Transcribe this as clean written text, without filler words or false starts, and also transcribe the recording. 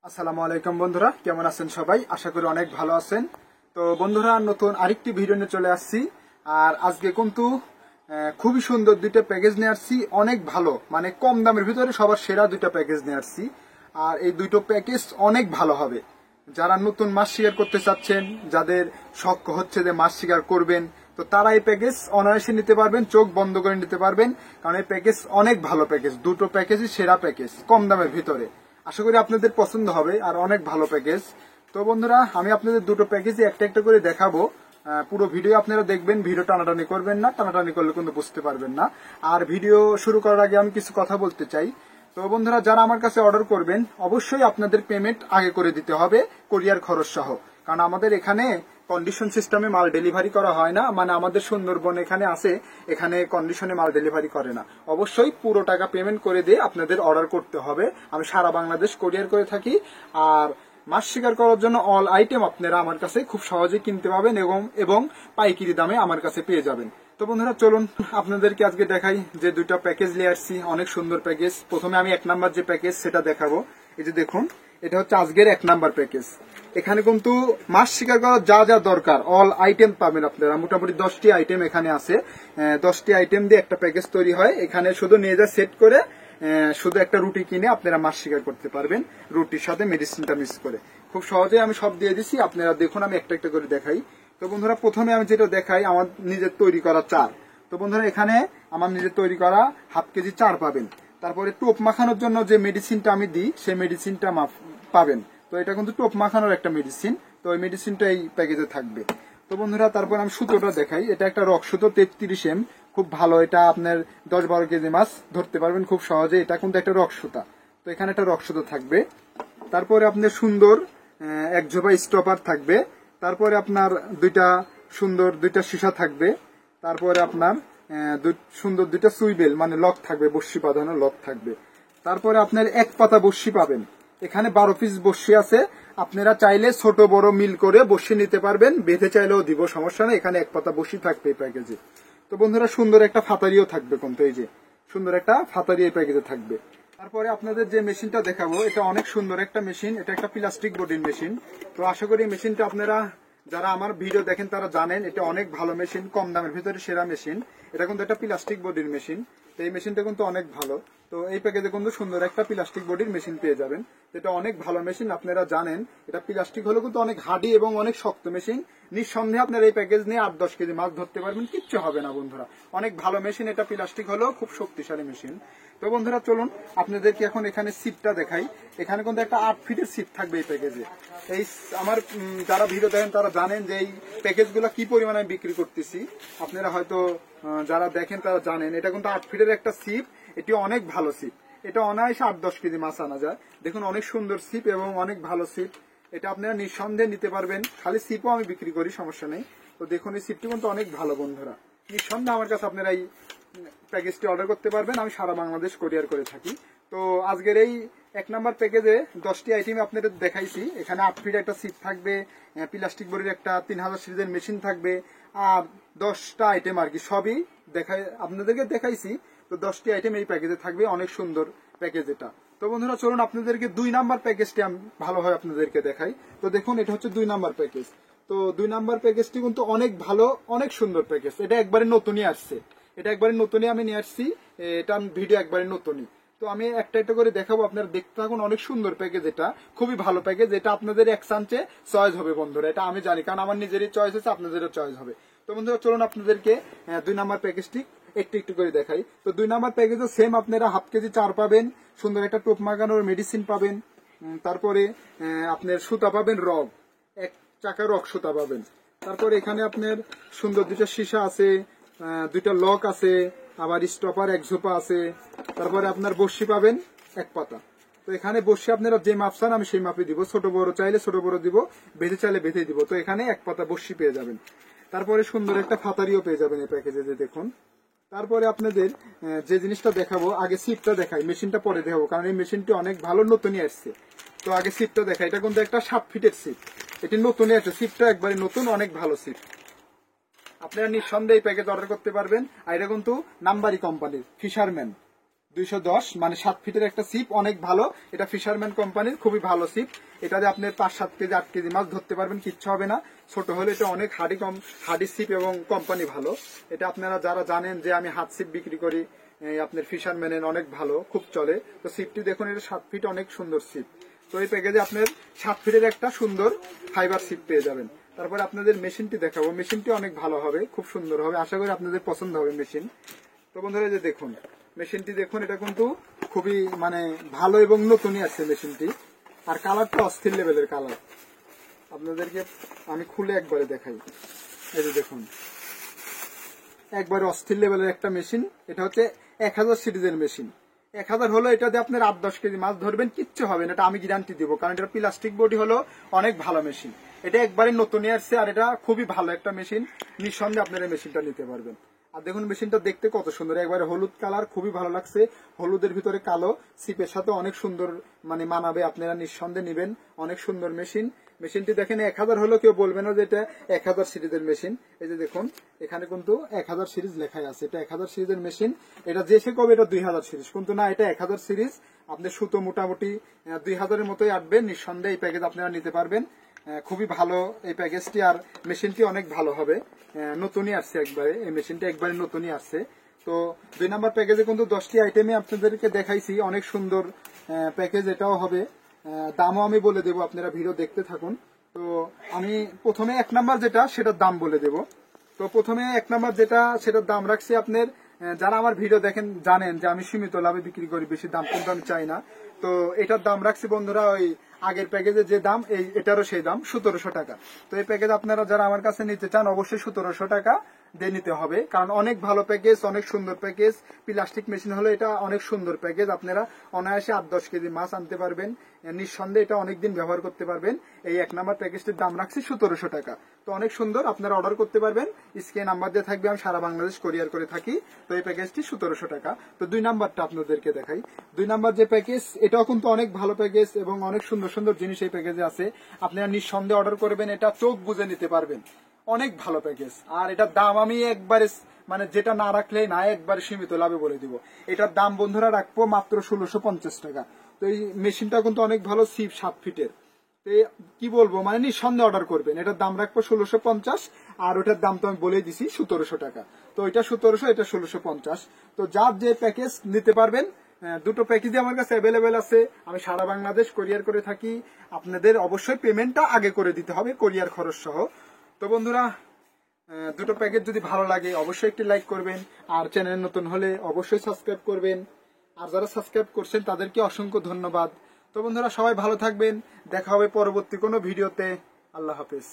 আসসালামু আলাইকুম বন্ধুরা, কেমন আছেন সবাই? আশা করি অনেক ভালো আছেন। তো বন্ধুরা, নতুন আরেকটি ভিডিও নিয়ে চলে আসছি। আর আজকে কিন্তু খুবই সুন্দর দুইটা প্যাকেজ নিয়ে আসছি, অনেক ভালো, মানে কম দামের ভিতরে সবার সেরা দুইটা প্যাকেজ নিয়ে আসছি। আর এই দুটো প্যাকেজ অনেক ভালো হবে। যারা নতুন মাছ শিকার করতে চাচ্ছেন, যাদের শখ হচ্ছে যে মাছ শিকার করবেন, তো তারা এই প্যাকেজ অনায়াসে নিতে পারবেন, চোখ বন্ধ করে নিতে পারবেন। কারণ এই প্যাকেজ অনেক ভালো প্যাকেজ, দুটো প্যাকেজই সেরা প্যাকেজ কম দামের ভিতরে। আশা করি আপনাদের পছন্দ হবে, আর অনেক ভালো প্যাকেজ। তো বন্ধুরা, আমি আপনাদের দুটো প্যাকেজই একটা একটা করে দেখাবো। পুরো ভিডিও আপনারা দেখবেন, ভিডিও টানাটানি করবেন না, টানাটানি করলে কিন্তু বুঝতে পারবেন না। আর ভিডিও শুরু করার আগে আমি কিছু কথা বলতে চাই। তো বন্ধুরা, যারা আমার কাছে অর্ডার করবেন, অবশ্যই আপনাদের পেমেন্ট আগে করে দিতে হবে, কোরিয়ার খরচ সহ। কারণ আমাদের এখানে কন্ডিশন সিস্টেমে মাল ডেলিভারি করা হয় না, মানে আমাদের সুন্দরবন এখানে আছে, এখানে কন্ডিশনে মাল ডেলিভারি করে না। অবশ্যই পুরো টাকা পেমেন্ট করে দিয়ে আপনাদের অর্ডার করতে হবে। আমি সারা বাংলাদেশ কোরিয়ার করে থাকি। আর মাছ শিকার করার জন্য অল আইটেম আপনারা আমার কাছে খুব সহজে কিনতে পাবেন এবং পাইকারি দামে আমার কাছে পেয়ে যাবেন। তো বন্ধুরা, চলুন আপনাদেরকে আজকে দেখাই যে দুইটা প্যাকেজ নিয়ে আসছি, অনেক সুন্দর প্যাকেজ। প্রথমে আমি 1 নাম্বার যে প্যাকেজ সেটা দেখাবো। এই যে দেখুন, এটা হচ্ছে আজকের 1 নাম্বার প্যাকেজ। এখানে কিন্তু মাছ শিকার করার যা যা দরকার অল আইটেম পাবেন আপনারা। মোটামুটি 10টি আইটেম এখানে আছে। 10টি আইটেম দিয়ে একটা প্যাকেজ তৈরি হয়। এখানে শুধু নিয়ে যা সেট করে শুধু একটা রুটি কিনে আপনারা মাছ শিকার করতে পারবেন, রুটির সাথে মেডিসিনটা মিক্স করে। খুব সহজে আমি সব দিয়ে দিচ্ছি, আপনারা দেখুন। আমি একটা একটা করে দেখাই। তো বন্ধুরা, প্রথমে আমি যেটা দেখাই আমার নিজের তৈরি করা চার। তো বন্ধুরা, এখানে আমার নিজের তৈরি করা ½ কেজি চার পাবেন। তারপরে টোপ মাখানোর জন্য যে মেডিসিনটা আমি দিই, সেই মেডিসিনটা পাবেন। তো এটা কিন্তু টোপ মাখানোর একটা মেডিসিন, তো ওই মেডিসিনটা এই প্যাকেজে থাকবে। তো বন্ধুরা, তারপর আমি সুতোটা দেখাই। এটা একটা রক সুতো 33M, খুব ভালো। এটা আপনার 10-12 কেজি মাছ ধরতে পারবেন খুব সহজে। এটা কিন্তু একটা রক সুতা, তো এখানে একটা রক সুতো থাকবে। তারপরে আপনার সুন্দর এক ঝোপা স্টপার থাকবে। তারপরে আপনার সুন্দর দুইটা সীসা থাকবে। তারপরে আপনার সুন্দর দুইটা সুইবেল, মানে লক থাকবে, বড়শি বাঁধানো লক থাকবে। তারপরে আপনার 1 পাতা বড়শি পাবেন। এখানে 12 পিস বড়শি আছে। আপনারা চাইলে ছোট বড় মিল করে বড়শি নিতে পারবেন, বেঁধে চাইলেও দিব, সমস্যা নেই। এখানে 1 পাতা বড়শি থাকবে এই প্যাকেজে। তো বন্ধুরা, সুন্দর একটা ফাতারিও থাকবে, কিন্তু এই যে সুন্দর একটা ফাতারি এই প্যাকেজে থাকবে। তারপরে আপনাদের যে মেশিনটা দেখাবো, এটা অনেক সুন্দর একটা মেশিন। এটা একটা প্লাস্টিক বডির মেশিন। তো আশা করি মেশিনটা আপনারা যারা আমার ভিডিও দেখেন তারা জানেন এটা অনেক ভালো মেশিন, কম দামের ভিতরে সেরা মেশিন। এটা কিন্তু একটা প্লাস্টিক বডির মেশিন। তো এই মেশিনটা কিন্তু অনেক ভালো। তো এই প্যাকেজে কিন্তু সুন্দর একটা প্লাস্টিক বডির মেশিন পেয়ে যাবেন। এটা অনেক ভালো মেশিন, আপনারা জানেন। এটা প্লাস্টিক হলেও কিন্তু অনেক হার্ডি এবং অনেক শক্ত মেশিন। নিঃসন্দেহে আপনারা এই প্যাকেজ নিয়ে 8-10 কেজি মাছ ধরতে পারবেন, কিচ্ছু হবে না বন্ধুরা। অনেক ভালো মেশিন, এটা প্লাস্টিক হলেও খুব শক্তিশালী মেশিন। তো বন্ধুরা, চলুন আপনাদেরকে এখন এখানে সিটটা দেখাই। এখানে কিন্তু একটা 8 ফিটের সিট থাকবে এই প্যাকেজে। এই আমার যারা ভিডিও দেখেন তারা জানেন যে এই প্যাকেজগুলো কি পরিমাণে বিক্রি করতেছি। আপনারা হয়তো যারা দেখেন তারা জানেন। এটা কিন্তু 8 ফিটের একটা সিপ। এটি অনেক ভালো সিপ। এটা অনায়াসে 8-10 কেজি মাছ আনা যায়। দেখুন, অনেক সুন্দর সিপ এবং অনেক ভালো সিপ। এটা আপনারা নিঃসন্দেহে নিতে পারবেন। খালি সিপও আমি বিক্রি করি, সমস্যা নেই। তো দেখুন, এই সিপটি কিন্তু অনেক ভালো বন্ধুরা। নিঃসন্দেহে আমার কাছে আপনারা এই প্যাকেজটি অর্ডার করতে পারবেন। আমি সারা বাংলাদেশ কোরিয়ার করে থাকি। তো আজকের এই 1 নাম্বার প্যাকেজে 10টি আইটেম আপনাদের দেখাইছি। এখানে 8 ফিট একটা সিট থাকবে, প্লাস্টিক বডির একটা 3000 সিরিজের মেশিন থাকবে, আর 10টা আইটেম আর কি, সবই আপনাদেরকে দেখাইছি। তো 10টি আইটেম এই প্যাকেজে থাকবে, অনেক সুন্দর প্যাকেজ এটা। তো বন্ধুরা, চলুন আপনাদেরকে 2 নাম্বার প্যাকেজটি আমি ভালোভাবে আপনাদেরকে দেখাই। তো দেখুন, এটা হচ্ছে 2 নাম্বার প্যাকেজ। তো 2 নাম্বার প্যাকেজটি কিন্তু অনেক ভালো, অনেক সুন্দর প্যাকেজ। এটা একবারে নতুনই আসছে। এটা একবারে নতুনই আমি নিয়ে আসছি। এটা ভিডিও একবারে নতুনই। তো আমি একটা একটা করে দেখাবো, আপনারা দেখতে থাকুন। অনেক সুন্দর প্যাকেজ, এটা খুবই ভালো প্যাকেজ। এটা আপনাদের এক চান্সে চয়েস হবে বন্ধুরা, এটা আমি জানি, কারণ আমার নিজেরই চয়েস হচ্ছে, আপনাদেরও চয়েস হবে। তো বন্ধুরা, চলুন আপনাদেরকে 2 নাম্বার প্যাকেজটি একটু একটু করে দেখাই। তো 2 নাম্বার প্যাকেজও সেম, আপনারা ½ কেজি চার পাবেন, সুন্দর একটা টোপ মাগানোর মেডিসিন পাবেন। তারপরে আপনার সুতা পাবেন, রগ 1 চাকা রক সুতা পাবেন। তারপরে এখানে আপনার সুন্দর 2টা সীসা আছে, 2টা লক আছে, আবার স্টপার 1 ঝোপা আছে। তারপরে আপনার বড়শি পাবেন 1 পাতা। তো এখানে বড়শি আপনারা যে মাপ চান আমি সেই মাপে দিব, ছোট বড় চাইলে ছোট বড় দিব, বেঁধে চাইলে বেঁধে দিব। তো এখানে 1 পাতা বড়শি পেয়ে যাবেন। তারপরে সুন্দর একটা ফাতারিও পেয়ে যাবেন এই প্যাকেজে, যে দেখুন। তারপরে আপনাদের যে জিনিসটা দেখাবো, আগে সিপটা দেখাই, মেশিনটা পরে দেখাবো, কারণ এই মেশিনটি অনেক ভালো, নতুনই আসছে। তো আগে সিপটা দেখাই। এটা কিন্তু একটা 7 ফিটের সিপ, এটি নতুনই আছে। সিপটা একবারে নতুন, অনেক ভালো সিপ। আপনারা নিঃসন্দেহে এই প্যাকেজ অর্ডার করতে পারবেন। আর এটা কিন্তু নাম্বারি কোম্পানির ফিশারম্যান 210 মানে 7 ফিটের একটা সিপ, অনেক ভালো। এটা ফিশারম্যান কোম্পানির খুবই ভালো সিপ। এটাতে আপনি 5-7 কেজি 8 কেজি মাছ ধরতে পারবেন, কিচ্ছু হবে না। ছোট হলে এটা অনেক হার্ডি সিপ এবং কোম্পানি ভালো। এটা আপনারা যারা জানেন যে আমি হাত সিপ বিক্রি করি, আপনার ফিশারম্যানের অনেক ভালো, খুব চলে। তো সিপটি দেখুন, এটা 7 ফিট, অনেক সুন্দর সিপ। তো এই প্যাকেজে আপনার 7 ফিটের একটা সুন্দর ফাইবার সিপ পেয়ে যাবেন। তারপরে আপনাদের মেশিনটি দেখাবো। মেশিনটি অনেক ভালো হবে, খুব সুন্দর হবে, আশা করি আপনাদের পছন্দ হবে মেশিন। তো বন্ধুরা যে দেখুন মেশিনটি দেখুন, এটা কিন্তু খুবই মানে ভালো এবং নতুনই আছে মেশিনটি। আর কালারটা অস্থির লেভেলের কালার, আপনাদেরকে আমি খুলে একবারে দেখাই। এই যে দেখুন, একবারে অস্থির লেভেলের একটা মেশিন। এটা হচ্ছে 1000 সিরিজের মেশিন। 1000 হলো, এটাতে আপনার 8-10 কেজি মাছ ধরবেন, কিচ্ছু হবে না, এটা আমি গ্যারান্টি দিব। কারণ এটা প্লাস্টিক বডি হলো, অনেক ভালো মেশিন। এটা একবারে নতুনই আসছে, আর এটা খুবই ভালো একটা মেশিন। নিঃসন্দেহে আপনারা এই মেশিনটা নিতে পারবেন। আর দেখুন মেশিনটা দেখতে কত সুন্দর, একবারে হলুদ কালার, খুবই ভালো লাগছে। হলুদের ভিতরে কালো, সিপের সাথে অনেক সুন্দর মানে মানাবে, আপনারা নিঃসন্দেহে নেবেন। অনেক সুন্দর মেশিন। মেশিনটি দেখেন 1000 হলো, কেউ বলবে না যে এটা 1000 সিরিজের মেশিন। এই যে দেখুন এখানে কিন্তু 1000 সিরিজ লেখাই আছে, এটা 1000 সিরিজের মেশিন। এটা যে সে কবে এটা 2000 সিরিজ, কিন্তু না, এটা 1000 সিরিজ। আপনি সুতো মোটামুটি 2000 এর মতোই আটবেন, নিঃসন্দেহে এই প্যাকেজ আপনারা নিতে পারবেন। খুবই ভালো এই প্যাকেজটি, আর মেশিনটি অনেক ভালো হবে। নতুনই আসছে একবারে, এই মেশিনটা একবারে নতুনই আসছে। তো 2 নাম্বার প্যাকেজে কিন্তু 10টি আইটেমে আপনাদেরকে দেখাইছি, অনেক সুন্দর প্যাকেজ এটাও হবে। দামও আমি বলে দেবো, আপনারা ভিডিও দেখতে থাকুন। তো আমি প্রথমে 1 নাম্বার যেটা, সেটার দাম বলে দেব। তো প্রথমে 1 নাম্বার যেটা, সেটার দাম রাখছি আপনার, যারা আমার ভিডিও দেখেন জানেন যে আমি সীমিত লাভে বিক্রি করি, বেশি দাম কিন্তু আমি চাই না। তো এটার দাম রাখছি বন্ধুরা, ওই আগের প্যাকেজে যে দাম, এটারও সেই দাম 1700 টাকা। তো এই প্যাকেজ আপনারা যারা আমার কাছে নিতে চান, অবশ্যই 1700 টাকা দিয়ে নিতে হবে। কারণ অনেক ভালো প্যাকেজ, অনেক সুন্দর প্যাকেজ। প্লাস্টিক মেশিন হলো, এটা অনেক সুন্দর প্যাকেজ। আপনারা অনায়াসে 8-10 কেজি মাছ আনতে পারবেন, নিঃসন্দেহে এটা অনেকদিন ব্যবহার করতে পারবেন। এই 1 নাম্বার প্যাকেজটির দাম রাখছি 1700 টাকা। তো অনেক সুন্দর, আপনারা অর্ডার করতে পারবেন। স্ক্রিনে নাম্বার দিয়ে থাকবে, আমি সারা বাংলাদেশ কোরিয়ার করে থাকি। তো এই প্যাকেজটি 1700 টাকা। তো 2 নাম্বারটা আপনাদেরকে দেখাই। 2 নাম্বার যে প্যাকেজ, এটাও কিন্তু অনেক ভালো প্যাকেজ এবং অনেক সুন্দর সুন্দর জিনিস এই প্যাকেজে আছে। আপনারা নিঃসন্দেহে অর্ডার করবেন, এটা চোখ বুঝে নিতে পারবেন। অনেক ভালো প্যাকেজ। আর এটার দাম আমি একবারে মানে যেটা না রাখলে না, একবারে সীমিত লাভে বলে দিব। এটার দাম বন্ধুরা রাখবো মাত্র 1650 টাকা। তো এই মেশিনটা কিন্তু অনেক ভালো, সিপ 7 ফিটের। তো কি বলবো, মানে নিঃসন্দেহে অর্ডার করবেন। এটার দাম রাখবো 1650, আর ওটার দাম তো আমি বলেই দিছি 1700 টাকা। তো এটা 1700, এটা 1650। তো যার যে প্যাকেজ নিতে পারবেন, দুটো প্যাকেজই আমার কাছে অ্যাভেলেবেল আছে। আমি সারা বাংলাদেশ কোরিয়ার করে থাকি। আপনাদের অবশ্যই পেমেন্টটা আগে করে দিতে হবে, কোরিয়ার খরচ সহ। তো বন্ধুরা, দুটো প্যাকেজ যদি ভালো লাগে অবশ্যই একটি লাইক করবেন, আর চ্যানেল নতুন হলে অবশ্যই সাবস্ক্রাইব করবেন। আর যারা সাবস্ক্রাইব করছেন তাদেরকে অসংখ্য ধন্যবাদ। তো বন্ধুরা, সবাই ভালো থাকবেন, দেখা হবে পরবর্তী কোনো ভিডিওতে। আল্লাহ হাফেজ।